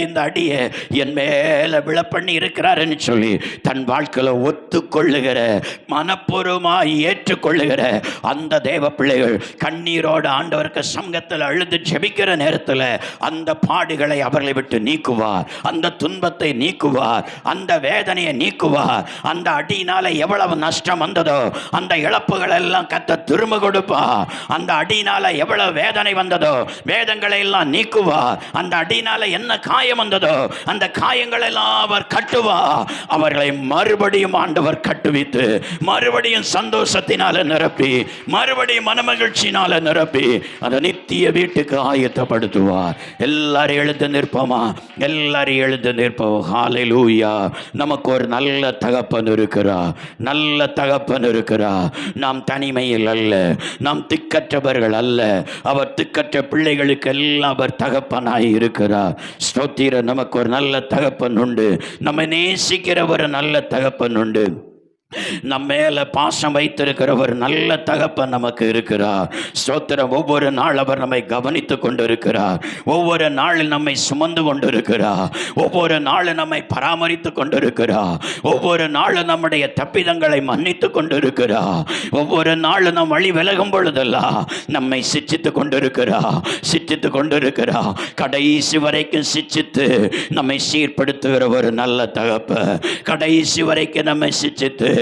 இந்த அடியை என் மேல விழப்பண்ணி இருக்கிறாருன்னு சொல்லி தன் வாழ்க்கையில ஒத்துக்கொள்ளுகிற, மனப்பூர்வமாய் ஏற்றுக்கொள்ளுகிற அந்த தேவ பிள்ளைகள் கண்ணீரோடு ஆண்டவருக்கு சமூகத்தில் அழுது ஜெபிக்கிற நேரத்தில் அந்த பாடுகளை அவர்களை விட்டு நீக்குவார், அந்த துன்பத்தை நீக்குவார், அந்த வேதனையை நீக்குவார். அந்த அடியினால எவ்வளவு நஷ்டம் வந்ததோ அந்த இழப்புகள் எல்லாம் கர்த்தர் திரும்ப கொடுப்பா. அந்த அடியினால எவ்வளவு வேதனை வந்ததோ வேதங்களை எல்லாம் நீக்குவார். அந்த அடியினால என்ன காயம் வந்ததோ அந்த காயங்களை எல்லாம் அவர் கட்டுவார். அவர்களை மறுபடியும் ஆண்டவர் கட்டுவித்து மறுபடியும் சந்தோஷத்தினால நிரப்பி, மறுபடியும் மனமகிழ்ச்சியினால நிரப்பி அந்த நித்திய வீட்டுக்கு ஆயத்தப்படுத்துவார். எல்லாரும் எழுந்து நிற்போமா? எல்லாரும் எழுந்து நிற்போம். ஹல்லேலூயா. நமக்கு ஒரு நல்ல தகப்பன் இருக்கிறார், நல்ல தகப்பன் இருக்கிறார். நாம் தனிமையில் அல்ல, நாம் திக்கற்ற திக்கற்றவர்கள் அல்ல. அவர் திக்கற்ற பிள்ளைகளுக்கெல்லாம் அவர் தகப்பனாய் இருக்கிறார். ஸ்தோத்திரம். நமக்கு ஒரு நல்ல தகப்பன் உண்டு. நம்மை நேசிக்கிற ஒரு நல்ல தகப்பன் உண்டு. நம்ம மேல பாசம் வைத்திருக்கிற ஒரு நல்ல தகப்பன் நமக்கு இருக்கிறார். ஸ்தோத்திரம். ஒவ்வொரு நாள் அவர் நம்மை கவனித்து கொண்டிருக்கிறார். ஒவ்வொரு நாளில் நம்மை சுமந்து கொண்டிருக்கிறார். ஒவ்வொரு நாள் நம்மை பராமரித்து கொண்டிருக்கிறார். ஒவ்வொரு நாள் நம்முடைய தப்பிதங்களை மன்னித்து கொண்டிருக்கிறார். ஒவ்வொரு நாள் நம் வழி விலகும் பொழுதெல்லாம் நம்மை சிச்சித்து கொண்டிருக்கிறார். கடைசி வரைக்கும் சிச்சித்து நம்மை சீர்படுத்துகிற ஒரு நல்ல தகப்பன். கடைசி வரைக்கும் நம்மை சிச்சித்து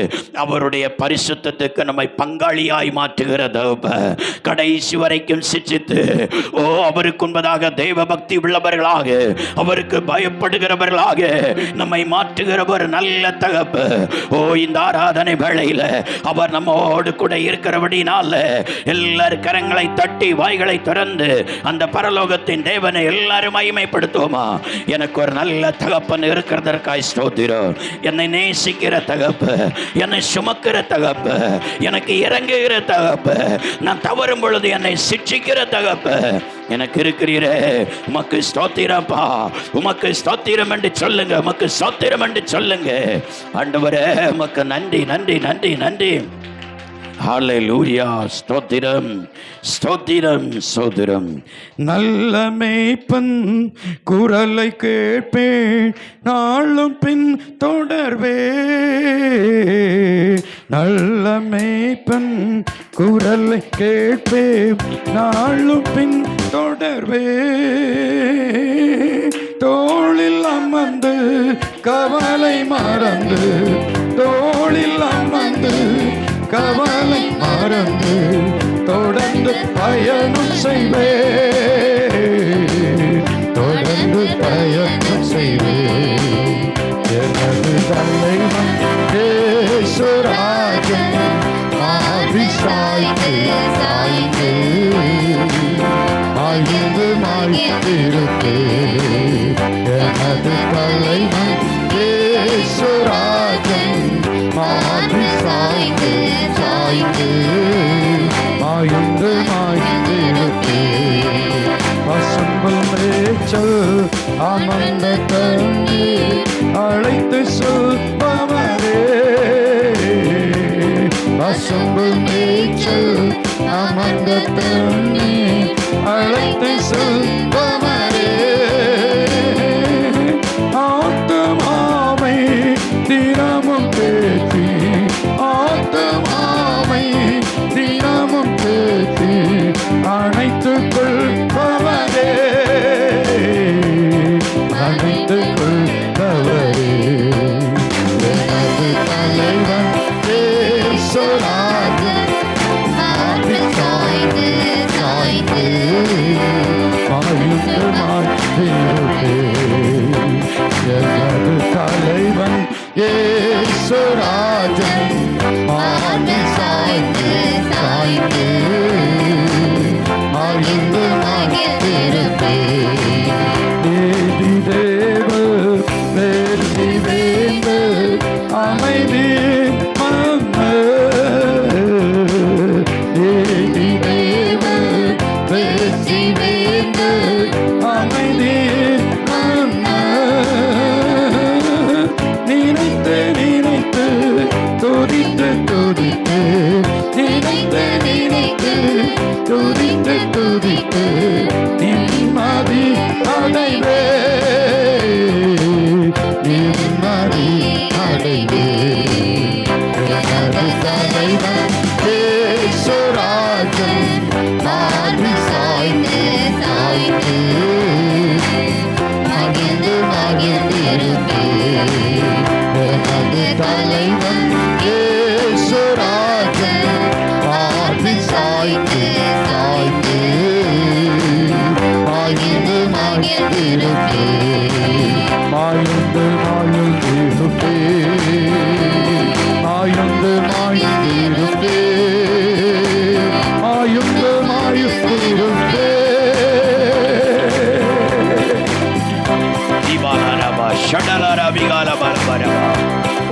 அவருடைய பரிசுத்தத்துக்கு நம்மை பங்காளியாய் மாற்றுகிற தகப்பன். கடைசி வரைக்கும் சிச்சித்து அவருக்கு முன்பதாக தெய்வ பக்தி உள்ளவர்களாக, அவருக்கு பயப்படுகிறவர்களாக நம்மை மாற்றுகிற ஒரு நல்ல தகப்பன். இந்த ஆராதனை வேளையில அவர் நம்மோடு கூட இருக்கிறபடினால எல்லாரும் கரங்களை தட்டி வாய்களை திறந்து அந்த பரலோகத்தின் தேவனை எல்லாரும் மகிமைப்படுத்துவோமா? எனக்கு ஒரு நல்ல தகப்பன் இருக்கிறதற்காய் ஸ்தோத்திரம். என்னை நேசிக்கிற தகப்பன், என்னை சுமக்கிற தகப்பன், எனக்கு இறங்குகிற தகப்பன், நான் தவறும் பொழுது என்னை சிட்சிக்கிற தகப்பன் எனக்கு இருக்கிறீரே. உமக்கு ஸ்தோத்திரப்பா, உமக்கு ஸ்தோத்திரம் என்று சொல்லுங்க, உமக்கு ஸ்தோத்திரம் என்று சொல்லுங்க. ஆண்டவரே உமக்கு நன்றி நன்றி நன்றி நன்றி. ஹல்லேலூயா. ஸ்தோத்திரம் ஸ்தோத்திரம் ஸ்தோத்திரம். நல்ல மேய்ப்பன் குரலை கேட்பேன், நாளும் பின் தொடர்வே. நல்ல மேய்ப்பன் குரலை கேட்பேன், நாளும் பின் தொடர்வே. தோளில் அமர்ந்து கவலை மறந்து, தோளில் அமர்ந்து கவலை மறந்து தொடர்ந்து பயணம் செய்வே, தொடர்ந்து பயணம் செய்வே. எனது தலைவன் இயேசுராஜன் மாறி சாய்ந்து சாய்ந்து மாய்ந்து மாய்ந்திருப்பே. எனது தலைவன் இயேசுராஜன் மாறி சாய்ந்து சாய்ந்து மாய்ந்து மாய்ந்திருப்பே. பசும்புல் மேய்ச்சல் அமர்ந்த தண்ணீர் அழைத்து சொல்பவரே. பசும்புல் மேய்ச்சல் அமர்ந்த தண்ணீர் அழைத்து சொல்பவரே. ஆத்துமாவை தினமும் பேசி, ஆத்துமாவை தினமும் பேசி அணைத்து கொள்பவரே, அணைத்து கொள்பவரே. எனது தலைவன் இயேசுராஜன் மாறி சாய்ந்து சாய்ந்து மாய்ந்து மாய்ந்திருப்பே. எனது தலைவன் இயேசுராஜன் மாறி சாய்ந்து சாய்ந்து மாய்ந்து மாய்ந்திருப்பே. தேவி தேவ வேதி வேந்து அமைதி மன்ன, தேவி தேவ வேதி வேந்து அமைதி மன்ன. நினைத்து நினைத்து துதித்து துதித்து, நினைத்து நினைத்து துதித்து துதித்து நிம்மதி அடைவே, நிம்மதி அடைவே. எனது தலைவன் இயேசுராஜன் மாறி சாய்ந்து சாய்ந்து மகிழ்ந்து மகிழ்ந்திருப்பே. எனது தலைவன் இயேசுராஜன் மாறி சாய்ந்து சாய்ந்து மகிழ்ந்து மகிழ்ந்திருப்பே. மாய்ந்து மாய்ந்திருப்பே, மாய்ந்து மாய்ந்திருப்பே, மாய்ந்து மாய்ந்திருப்பே.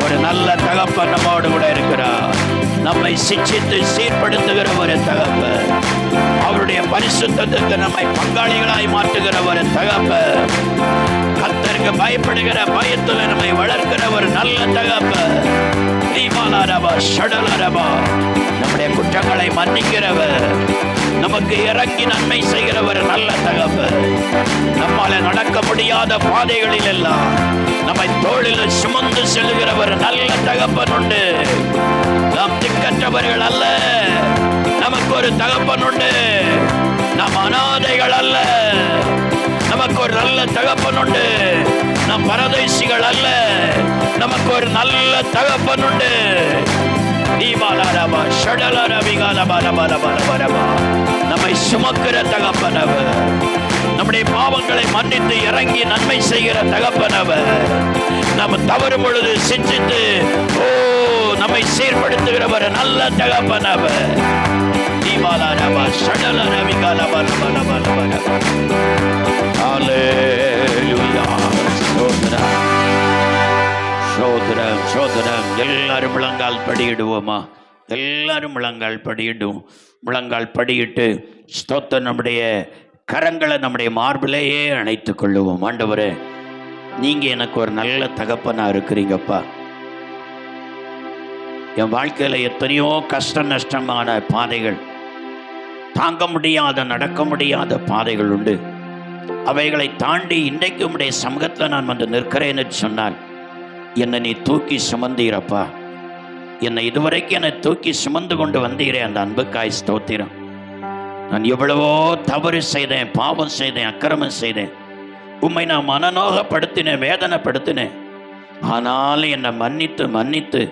ஒரு நல்ல தகப்பன் நம்மோடு கூட இருக்கிறார். நம்மை சிட்சித்து சீர்படுத்துகிற ஒரு தகப்பன், அவருடைய பரிசுத்தத்துக்கு நம்மை பங்காளிகளாய் மாற்றுகிற ஒரு தகப்பன், கர்த்தருக்கு பயப்படுகிற பயத்துல நம்மை வளர்க்கிற ஒரு நல்ல தகப்பன், நம்முடைய குற்றங்களை மன்னிக்கிறவர், நமக்கு இறங்கி நன்மை செய்கிறவர் நல்ல தகப்பன், நம்மால நடக்க முடியாத பாதைகளில் எல்லாம் நம்மை தோளில் சுமந்து செல்கிறவர் நல்ல தகப்பன் உண்டு. நாம் திக்கற்றவர்கள் அல்ல, நமக்கு ஒரு தகப்பன் உண்டு. நாம் அநாதைகள் அல்ல, நமக்கு ஒரு நல்ல தகப்பன் உண்டு. நாம் பரதேசிகள் அல்ல, நமக்கு ஒரு நல்ல தகப்பன் உண்டு. நம்மை சுமக்கிற தகப்பனவர், நம்முடைய பாவங்களை மன்னித்து இறங்கி நன்மை செய்கிற தகப்பனவர், நம்ம தவறும் பொழுது சிந்தித்து நம்மை சீர்படுத்துகிறவர் நல்ல தகப்பனவர். சோதரம் சோதரம் எல்லாரும் முழங்கால் படியிடுவோமா? எல்லாரும் முழங்கால் படியிடுவோம். முழங்கால் படியிட்டு ஸ்தோத்திரம் நம்முடைய கரங்களை நம்முடைய மார்பிலேயே அணைத்துக் கொள்ளுவோம். ஆண்டவரே, நீங்க எனக்கு ஒரு நல்ல தகப்பனா இருக்கிறீங்கப்பா. என் வாழ்க்கையில எத்தனையோ கஷ்ட நஷ்டமான பாதைகள், தாங்க முடியாத நடக்க முடியாத பாதைகள் உண்டு. அவைகளை தாண்டி இன்றைக்கு உம்முடைய சமூகத்தில் நான் வந்து நிற்கிறேன்னு சொன்னால் என்னை நீ தூக்கி சுமந்தீரப்பா. என்னை இதுவரைக்கும் என்னை தூக்கி சுமந்து கொண்டு வந்தீரே, அந்த அன்புக்காய் ஸ்தோத்திரம். நான் எவ்வளவோ தவறு செய்தேன், பாவம் செய்தேன், அக்கிரமம் செய்தேன், உம்மை நான் மனநோகப்படுத்தினேன், வேதனைப்படுத்தினேன். ஆனாலும் என்னை மன்னித்து மன்னித்து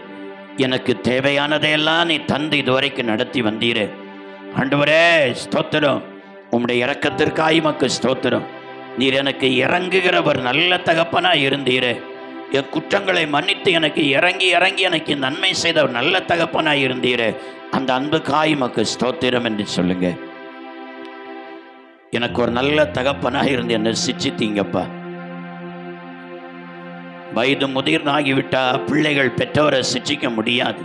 எனக்கு தேவையானதையெல்லாம் நீ தந்து இதுவரைக்கும் நடத்தி வந்தீரே. ஆண்டவரே ஸ்தோத்திரம். உம்முடைய இரக்கத்திற்காய் உமக்கு ஸ்தோத்திரம். நீர் எனக்கு இறங்குகிறவர் நல்ல தகப்பனா இருந்தீரே. என் குற்றங்களை மன்னித்து எனக்கு இறங்கி இறங்கி எனக்கு நன்மை செய்த நல்ல தகப்பனாய் இருந்தீரே. அந்த அன்புக்காய் உமக்கு ஸ்தோத்திரம் என்று சொல்லுங்க. எனக்கு ஒரு நல்ல தகப்பனாக இருந்து என்னை சிச்சித்தீங்கப்பா. வயது முதிர்ந்தாகிவிட்டா பிள்ளைகள் பெற்றவரை சிச்சிக்க முடியாது.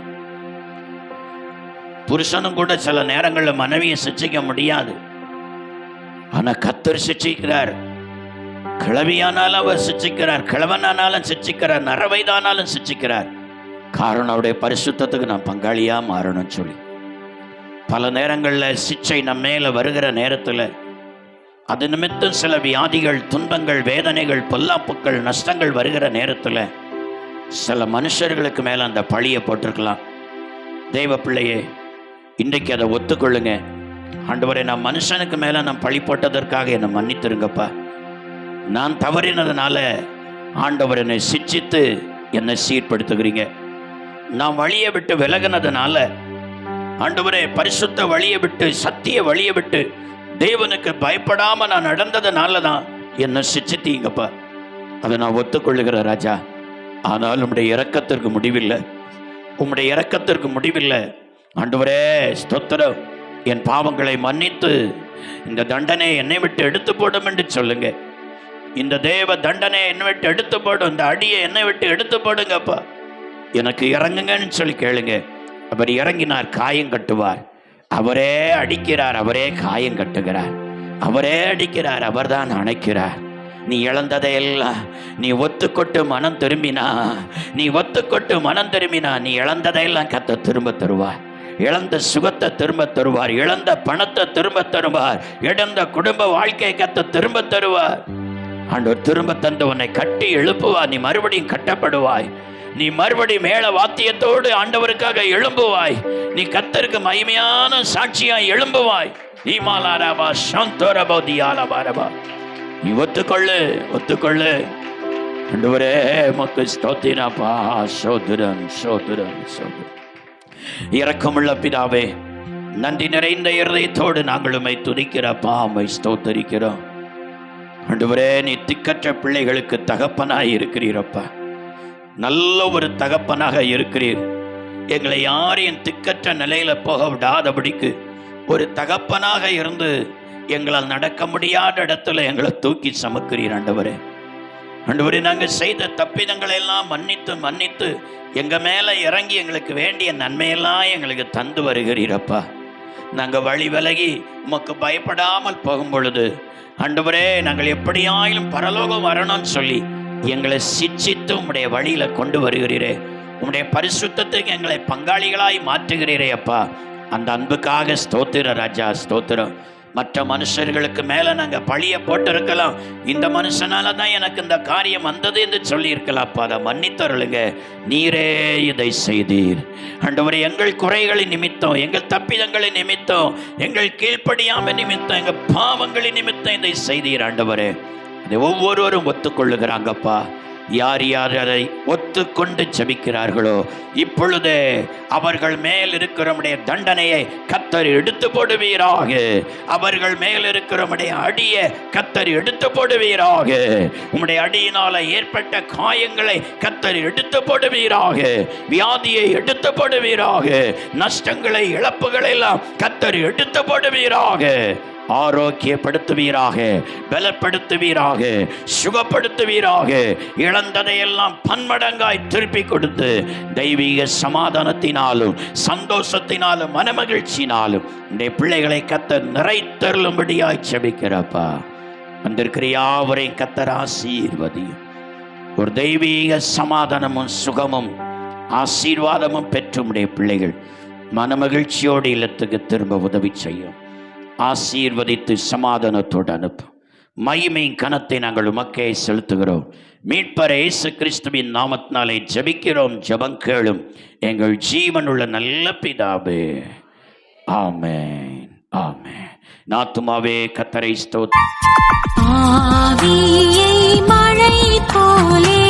புருஷனும் கூட சில நேரங்களில் மனைவியை சிச்சிக்க முடியாது. ஆனா கர்த்தர் சிச்சிக்கிறார். கிழவியானாலும் அவர் சிச்சிக்கிறார், கிழவனானாலும் சிச்சிக்கிறார், நரவயதானாலும் சிச்சிக்கிறார். காரணம் அவருடைய பரிசுத்தத்துக்கு நான் பங்காளியா மாறணும்னு சொல்லி. பல நேரங்களில் சிச்சை நம்ம மேல வருகிற நேரத்தில் அது நிமித்தம் சில வியாதிகள், துன்பங்கள், வேதனைகள், பொல்லாப்புக்கள், நஷ்டங்கள் வருகிற நேரத்தில் சில மனுஷர்களுக்கு மேலே அந்த பழியை போட்டிருக்கலாம். தெய்வ பிள்ளையே, இன்றைக்கு அதை ஒத்துக்கொள்ளுங்க. ஆண்டவரே, நான் மனுஷனுக்கு மேலே நான் பழி போட்டதற்காக என்னை மன்னித்திருங்கப்பா. நான் தவறினதுனால ஆண்டவர் என்னை சிட்சித்து என்னை சீர்படுத்துகிறீங்க. நான் வழியை விட்டு விலகினதுனால ஆண்டவரே, பரிசுத்த வழியை விட்டு, சத்திய வழியை விட்டு, தேவனுக்கு பயப்படாம நான் நடந்ததுனால தான் என்னை சிட்சித்தீங்கப்பா. அதை நான் ஒத்துக்கொள்ளுகிற ராஜா. ஆனால் உம்முடைய இரக்கத்திற்கு முடிவில்லை, உம்முடைய இரக்கத்திற்கு முடிவில்லை. ஆண்டவரே ஸ்தோத்திரம். என் பாவங்களை மன்னித்து இந்த தண்டனை என்னை விட்டு எடுத்து போடும் என்று சொல்லுங்க. இந்த தேவ தண்டனை என்னை விட்டு எடுத்து போடும், இந்த அடியை என்னை விட்டு எடுத்து போடுங்கப்பா. எனக்கு இறங்குங்கன்னு சொல்லி கேளுங்க. அவர் இறங்கினார், காயம் கட்டுவார். அவரே அடிக்கிறார், அவரே காயம் கட்டுகிறார். அவரே அடிக்கிறார், அவர்தான் அணைக்கிறார். நீ இழந்ததையெல்லாம் நீ ஒத்துக்கொட்டு மனம் திரும்பினா, நீ ஒத்துக்கொட்டு மனம் திரும்பினா, நீ இழந்ததையெல்லாம் கர்த்தர் திரும்ப தருவார். இழந்த சுகத்தை திரும்ப தருவார், இழந்த பணத்தை திரும்ப தருவார், இழந்த குடும்ப வாழ்க்கையை கர்த்தர் திரும்ப தருவார். ஆண்டவர் திரும்ப தந்து உன்னை கட்டி எழுப்புவார். நீ மறுபடியும் கட்டப்படுவாய். நீ மறுபடியும் மேல வாத்தியத்தோடு ஆண்டவருக்காக எழும்புவாய். நீ கர்த்தருக்கு மகிமையான சாட்சியாய் எழும்புவாய். ஈமாலாரபா சாந்தோரபோதியாலபாரபா. நீ ஒத்துக்கொள்ளு, ஒத்துக்கொள்ளு. ஆண்டவரே உமக்கு ஸ்தோத்திரப்பா. சோதரன் சோதரன் சோதரன். இரக்கமுள்ள பிதாவே, நன்றி நிறைந்த இருதயத்தோடு நாங்கள் உம்மை துதிக்கிறப்பா, உம்மை ஸ்தோத்தரிக்கிறோம். ஆண்டவரே, நீ திக்கற்ற பிள்ளைகளுக்கு தகப்பனாய் இருக்கிறீரப்பா. நல்ல ஒரு தகப்பனாக இருக்கிறீர். எங்களை யாரையும் திக்கற்ற நிலையில போக விடாதபடிக்கு ஒரு தகப்பனாக இருந்து எங்களால் நடக்க முடியாத இடத்துல எங்களை தூக்கி சமக்கிறீர். ஆண்டவரே, ஆண்டவரே, நாங்கள் செய்த தப்பிதங்களை எல்லாம் மன்னித்து மன்னித்து எங்க மேல இறங்கி எங்களுக்கு வேண்டிய நன்மையெல்லாம் எங்களுக்கு தந்து வருகிறீரப்பா. நாங்கள் வழி விலகி உமக்கு பயப்படாமல் போகும் பொழுது ஆண்டவரே, நாங்கள் எப்படியாயிலும் பரலோகம் வரணும்னு சொல்லி எங்களை சிட்சித்து உம்முடைய வழியில கொண்டு வருகிறீரே. உம்முடைய பரிசுத்தத்துக்கு எங்களை பங்காளிகளாய் மாற்றுகிறீரே அப்பா. அந்த அன்புக்காக ஸ்தோத்திர ராஜா, ஸ்தோத்திரம். மற்ற மனுஷர்களுக்கு மேல நாங்க பழிய போட்டு இருக்கலாம், இந்த மனுஷனால தான் எனக்கு இந்த காரியம் வந்தது என்று சொல்லி இருக்கலாம்ப்பா. அதை மன்னித்தருளுங்க. நீரே இதை செய்தீர் ஆண்டவரே. எங்கள் குறைகளின் நிமித்தம், எங்கள் தப்பிதங்களின் நிமித்தம், எங்கள் கீழ்ப்படியாம நிமித்தம், எங்கள் பாவங்களின் நிமித்தம் இதை செய்தீர் ஆண்டவரே. அதை ஒவ்வொருவரும் ஒத்துக்கொள்ளுகிறாங்கப்பா. யார் யார் அதை ஒத்துக்கொண்டு ஜெபிக்கிறார்களோ இப்பொழுதே அவர்கள் மேல் இருக்கிற தண்டனையை கர்த்தர் எடுத்து போடுவீராக. அவர்கள் மேல் இருக்கிற அடியை கர்த்தர் எடுத்து போடுவீராக. உம்முடைய அடியினால ஏற்பட்ட காயங்களை கர்த்தர் எடுத்து போடுவீராக. வியாதியை எடுத்து போடுவீராக. நஷ்டங்களை, இழப்புகளை எல்லாம் கர்த்தர் எடுத்து போடுவீராக. ஆரோக்கியப்படுத்துவீராக, பலப்படுத்துவீராக, சுகப்படுத்துவீராக. இழந்ததையெல்லாம் பன்மடங்காய் திருப்பி கொடுத்து தெய்வீக சமாதானத்தினாலும் சந்தோஷத்தினாலும் மனமகிழ்ச்சினாலும் இந்த பிள்ளைகளை கர்த்தர் நிறைத்தருளும்படியாய் ஜெபிக்கிறப்பா. வந்திருக்கிற யாவரையும் கர்த்தர் ஆசீர்வதியும். ஒரு தெய்வீக சமாதானமும் சுகமும் ஆசீர்வாதமும் பெற்று உடைய பிள்ளைகள் மனமகிழ்ச்சியோடு இல்லத்துக்கு திரும்ப உதவி செய்யும். ஆசீர்வதித்து சமாதானத்தோடு அனுப்பும். மகிமையின் கனத்தை நாங்கள் உமக்கே செலுத்துகிறோம். மீட்பர் இயேசு கிறிஸ்துவின் நாமத்தினாலே ஜெபிக்கிறோம். ஜெபம் கேளும் எங்கள் ஜீவனுள்ள நல்ல பிதாவே. ஆமென், ஆமென். நாத்துமாவே கர்த்தரை ஸ்தோத்திரம். ஆவியை மழை போலே